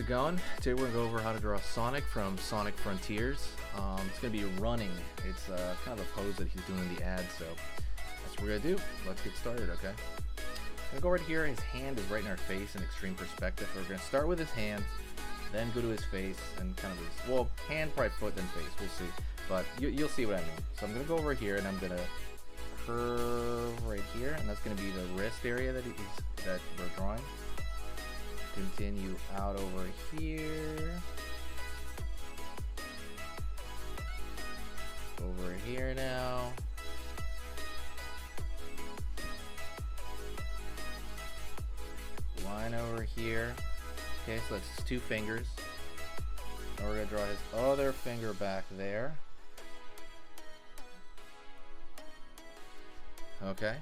it going? Today we're going to go over how to draw Sonic from Sonic Frontiers. It's going to be running. It's kind of a pose that he's doing in the ad, so that's what we're going to do. Let's get started, okay? I'm going to go right here. His hand is right in our face in extreme perspective. We're going to start with his hand, then go to his face, and kind of his, well, hand, probably foot, then face. We'll see. But you'll see what I mean. So I'm going to go over here, and I'm going to curve right here, and that's going to be the wrist area that we're drawing. Continue out over here, over here now, line over here. Okay, so that's his two fingers. Now we're going to draw his other finger back there. Okay,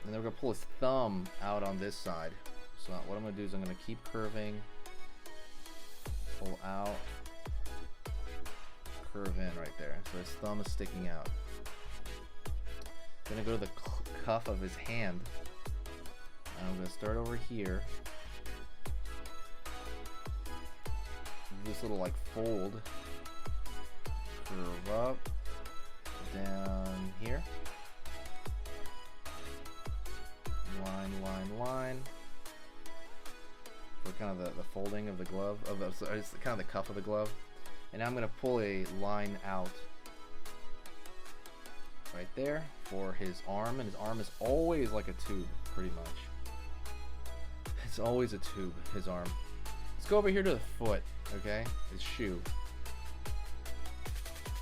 and then we're going to pull his thumb out on this side. So what I'm going to do is I'm going to keep curving, pull out, curve in right there. So his thumb is sticking out. I'm going to go to the cuff of his hand. And I'm going to start over here. This little like fold. Curve up, down here. Line, line, line. For kind of the folding of the glove, it's kind of the cuff of the glove. And now I'm going to pull a line out right there for his arm, and his arm is always like a tube, pretty much. It's always a tube, his arm. Let's go over here to the foot, okay? His shoe.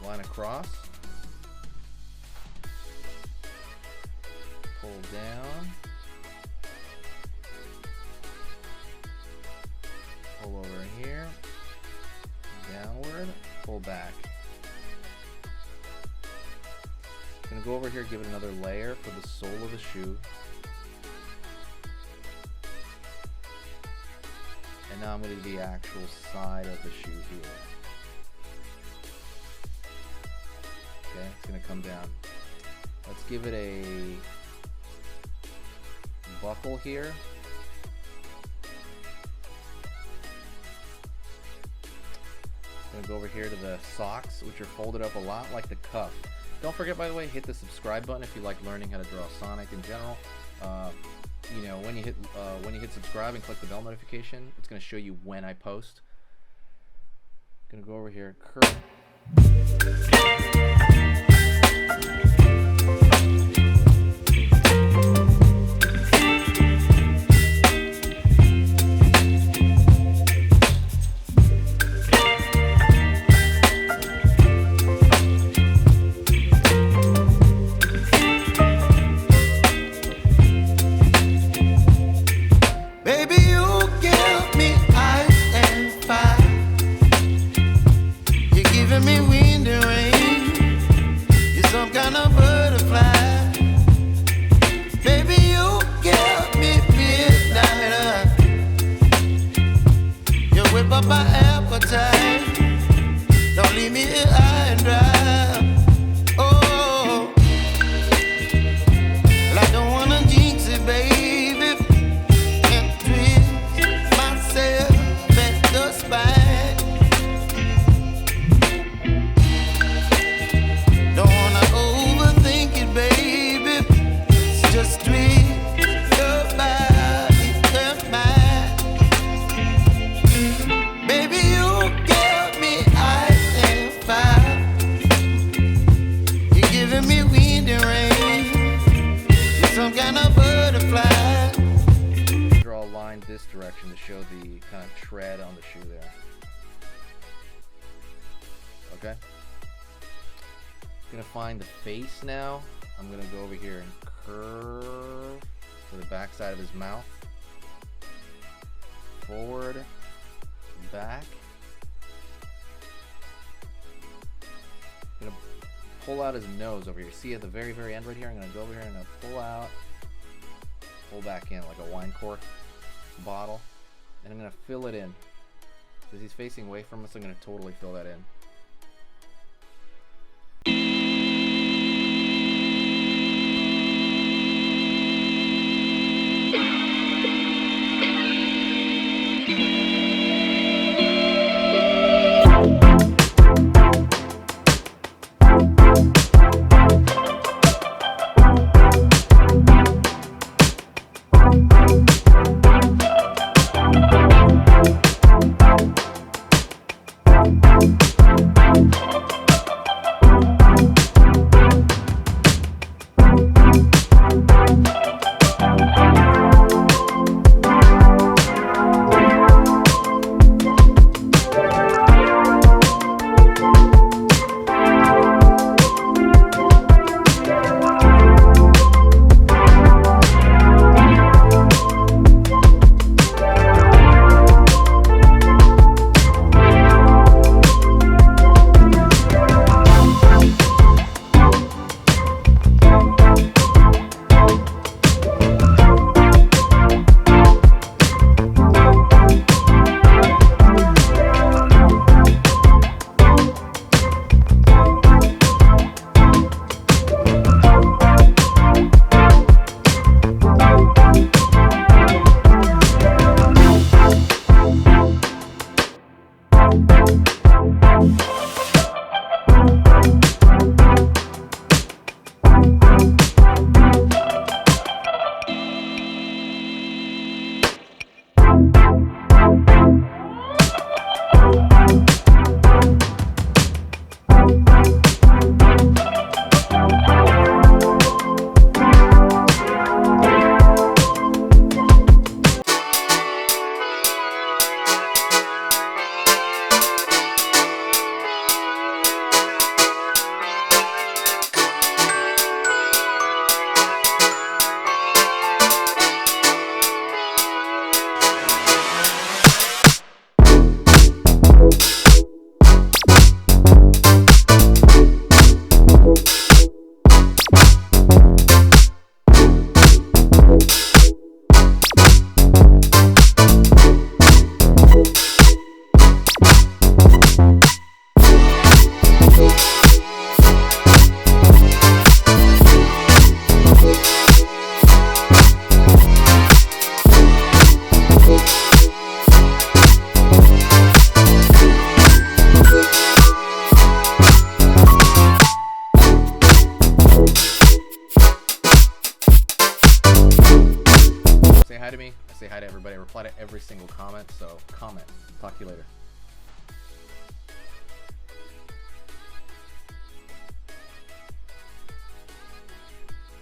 Line across. Pull down. Pull over here, downward, pull back. I'm gonna go over here, give it another layer for the sole of the shoe. And now I'm gonna do the actual side of the shoe here. Okay, it's gonna come down. Let's give it a buckle here. I'm going to go over here to the socks, which are folded up a lot like the cuff. Don't forget, by the way, hit the subscribe button if you like learning how to draw Sonic in general. You know, when you hit subscribe and click the bell notification, it's going to show you when I post. I'm going to go over here, curve. My appetite, don't leave me here high and dry. Oh, well, I don't wanna jinx it, baby, and twist myself at the spine. Don't wanna overthink it, baby. It's just twist your body and mine. Draw a line this direction to show the kind of tread on the shoe there. Okay. Gonna find the face now. I'm gonna go over here and curve to the back side of his mouth. Forward, back. Gonna pull out his nose over here. See at the very, very end right here? I'm gonna go over here and I'm gonna pull out. Pull back in like a wine cork bottle, and I'm going to fill it in. Because he's facing away from us, I'm going to totally fill that in. reply to every single comment, so comment. Talk to you later.